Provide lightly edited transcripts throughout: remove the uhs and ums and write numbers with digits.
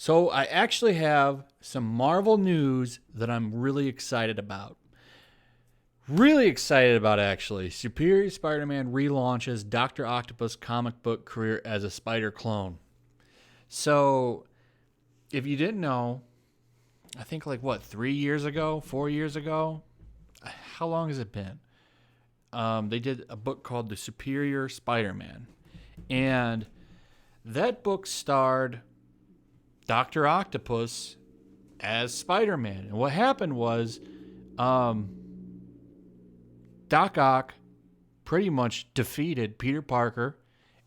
So I actually have some Marvel news that I'm really excited about. Really excited about, actually. Superior Spider-Man relaunches Dr. Octopus' comic book career as a spider clone. So, if you didn't know, I think 3 years ago, 4 years ago? How long has it been? They did a book called The Superior Spider-Man. And that book starred Dr. Octopus as Spider-Man. And what happened was Doc Ock pretty much defeated Peter Parker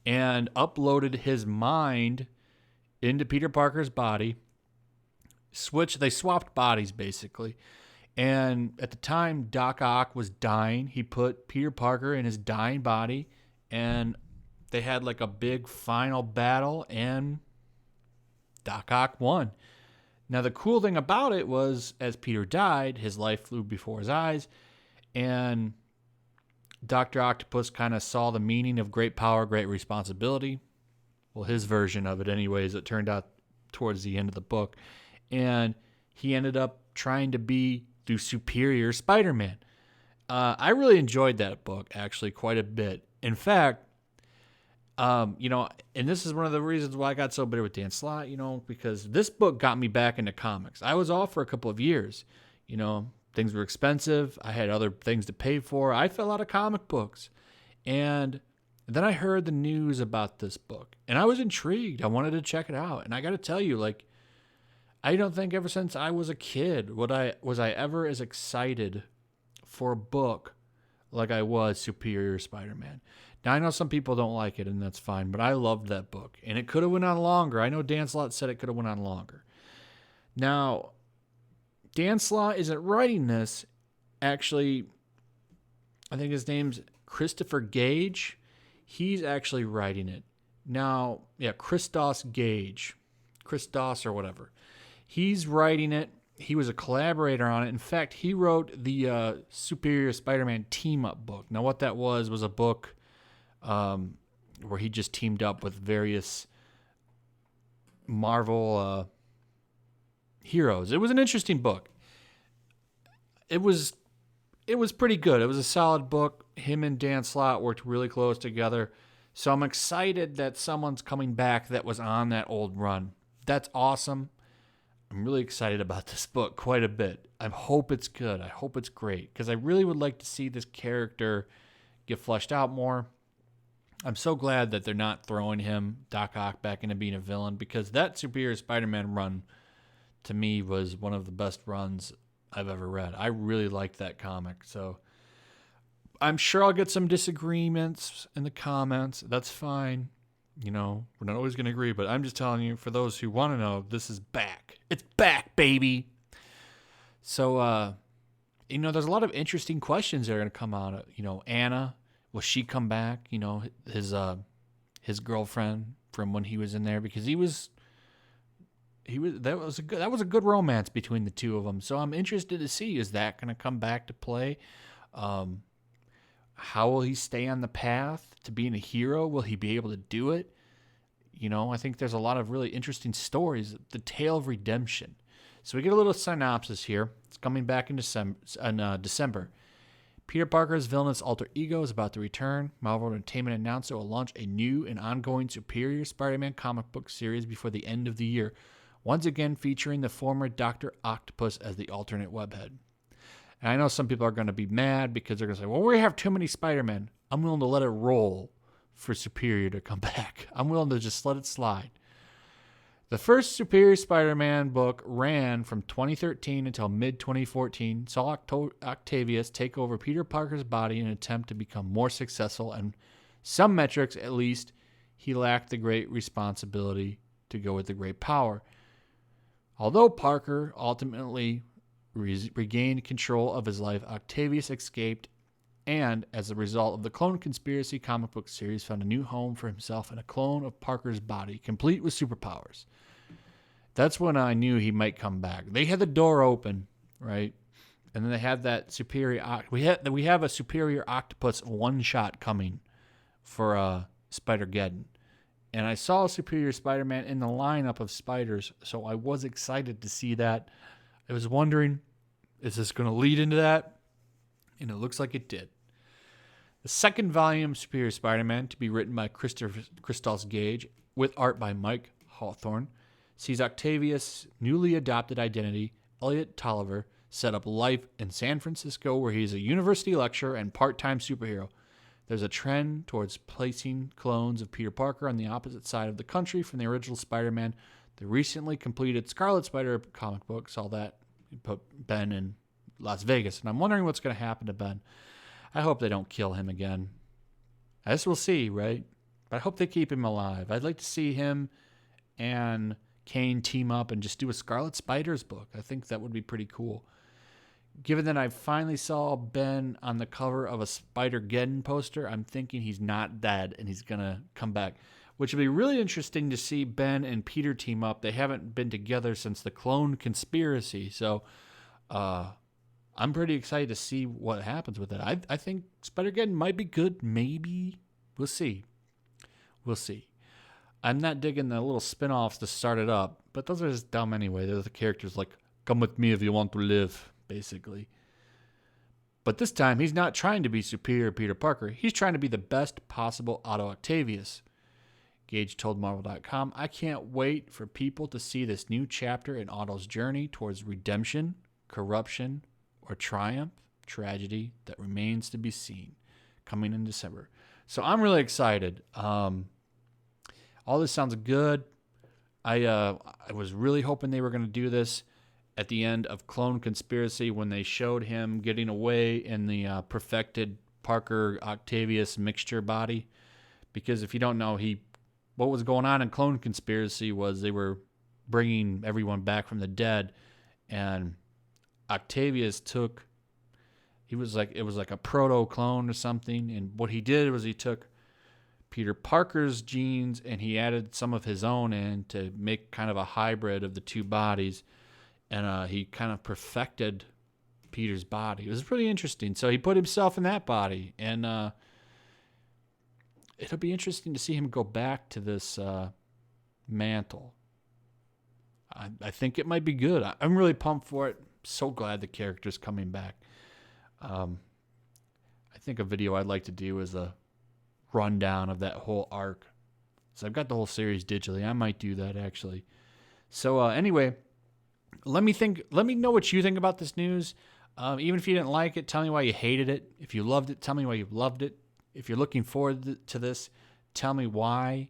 and uploaded his mind into Peter Parker's body. They swapped bodies, basically. And at the time Doc Ock was dying, he put Peter Parker in his dying body, and they had a big final battle, and Doc Ock won. Now, the cool thing about it was, as Peter died, his life flew before his eyes, and Dr. Octopus kind of saw the meaning of great power, great responsibility. Well, his version of it anyways, it turned out towards the end of the book. And he ended up trying to be the Superior Spider-Man. I really enjoyed that book, actually, quite a bit. In fact, and this is one of the reasons why I got so bitter with Dan Slott, because this book got me back into comics. I was off for a couple of years. Things were expensive. I had other things to pay for. I fell out of comic books. And then I heard the news about this book, and I was intrigued. I wanted to check it out. And I got to tell you, I don't think ever since I was a kid was I ever as excited for a book like I was Superior Spider-Man. Now, I know some people don't like it, and that's fine, but I loved that book. And it could have went on longer. I know Dan Slott said it could have went on longer. Now, Dan Slott isn't writing this. Actually, I think his name's Christopher Gage. He's actually writing it. Now, Christos Gage. Christos or whatever. He's writing it. He was a collaborator on it. In fact, he wrote the Superior Spider-Man team-up book. Now, what that was a book where he just teamed up with various Marvel heroes. It was an interesting book. It was pretty good. It was a solid book. Him and Dan Slott worked really close together. So I'm excited that someone's coming back that was on that old run. That's awesome. I'm really excited about this book quite a bit. I hope it's good. I hope it's great, because I really would like to see this character get fleshed out more. I'm so glad that they're not throwing him, Doc Ock, back into being a villain, because that Superior Spider-Man run, to me, was one of the best runs I've ever read. I really liked that comic. So I'm sure I'll get some disagreements in the comments. That's fine. We're not always going to agree, but I'm just telling you, for those who want to know, this is back. It's back, baby. So, there's a lot of interesting questions that are going to come out. Anna, will she come back? His girlfriend from when he was in there, because that was a good romance between the two of them. So I'm interested to see, is that going to come back to play? How will he stay on the path to being a hero? Will he be able to do it? I think there's a lot of really interesting stories. The tale of redemption. So we get a little synopsis here. It's coming back in December. Peter Parker's villainous alter ego is about to return. Marvel Entertainment announced it will launch a new and ongoing Superior Spider-Man comic book series before the end of the year, once again featuring the former Dr. Octopus as the alternate webhead. And I know some people are going to be mad because they're going to say, well, we have too many Spider-Men. I'm willing to let it roll for Superior to come back. I'm willing to just let it slide. The first Superior Spider-Man book ran from 2013 until mid-2014, saw Octavius take over Peter Parker's body in an attempt to become more successful, and some metrics, at least, he lacked the great responsibility to go with the great power. Although Parker ultimately regained control of his life, Octavius escaped, and as a result of the Clone Conspiracy comic book series, found a new home for himself in a clone of Parker's body, complete with superpowers. That's when I knew he might come back. They had the door open, right? And then they had that Superior... We have a Superior Octopus one-shot coming for Spider-Geddon. And I saw Superior Spider-Man in the lineup of spiders, so I was excited to see that. I was wondering, is this going to lead into that? And it looks like it did. The second volume, Superior Spider-Man, to be written by Christos Gage, with art by Mike Hawthorne, sees Octavius' newly adopted identity, Elliot Tolliver, set up life in San Francisco, where he is a university lecturer and part-time superhero. There's a trend towards placing clones of Peter Parker on the opposite side of the country from the original Spider-Man. The recently completed Scarlet Spider comic book saw that put Ben in Las Vegas, and I'm wondering what's going to happen to Ben. I hope they don't kill him again. I guess we'll see, right? But I hope they keep him alive. I'd like to see him and Kane team up and just do a Scarlet Spiders book. I think that would be pretty cool. Given that I finally saw Ben on the cover of a Spider-Geddon poster, I'm thinking he's not dead and he's going to come back, which would be really interesting to see Ben and Peter team up. They haven't been together since the Clone Conspiracy, so I'm pretty excited to see what happens with it. I think Spider-Geddon might be good, maybe. We'll see. We'll see. I'm not digging the little spin-offs to start it up, but those are just dumb anyway. They're the characters like, come with me if you want to live, basically. But this time, he's not trying to be superior Peter Parker. He's trying to be the best possible Otto Octavius. Gage told Marvel.com, I can't wait for people to see this new chapter in Otto's journey towards redemption, corruption, or triumph, tragedy that remains to be seen, coming in December. So I'm really excited. All this sounds good. I was really hoping they were going to do this at the end of Clone Conspiracy when they showed him getting away in the perfected Parker Octavius mixture body. Because if you don't know, what was going on in Clone Conspiracy was they were bringing everyone back from the dead, and Octavius it was like a proto clone or something, and what he did was he took Peter Parker's genes and he added some of his own in to make kind of a hybrid of the two bodies, and he kind of perfected Peter's body. It was pretty interesting. So he put himself in that body, and it'll be interesting to see him go back to this mantle. I think it might be good. I'm really pumped for it. So glad the character's coming back. I think a video I'd like to do is a rundown of that whole arc. So I've got the whole series digitally. I might do that actually. So anyway, let me know what you think about this news. Even if you didn't like it, tell me why you hated it. If you loved it, tell me why you loved it. If you're looking forward to this, tell me why.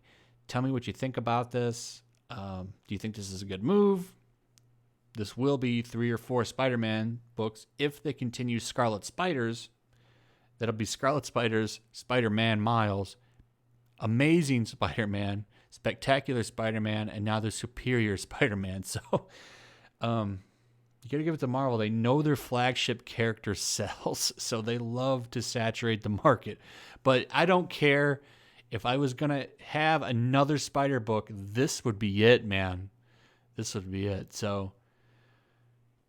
Tell me what you think about this. Do you think this is a good move? This will be 3 or 4 Spider-Man books. If they continue Scarlet Spiders, that'll be Scarlet Spiders, Spider-Man Miles, Amazing Spider-Man, Spectacular Spider-Man, and now the Superior Spider-Man. So you got to give it to Marvel. They know their flagship character sells, so they love to saturate the market. But I don't care. If I was going to have another Spider book, this would be it, man. This would be it. So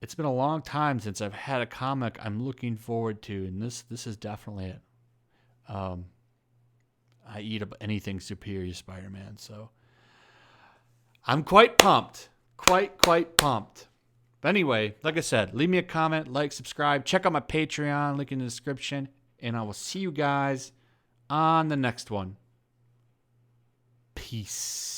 it's been a long time since I've had a comic I'm looking forward to, and this is definitely it. I eat up anything Superior Spider-Man, so I'm quite pumped. Quite pumped. But anyway, like I said, leave me a comment, like, subscribe, check out my Patreon, link in the description, and I will see you guys on the next one. Peace.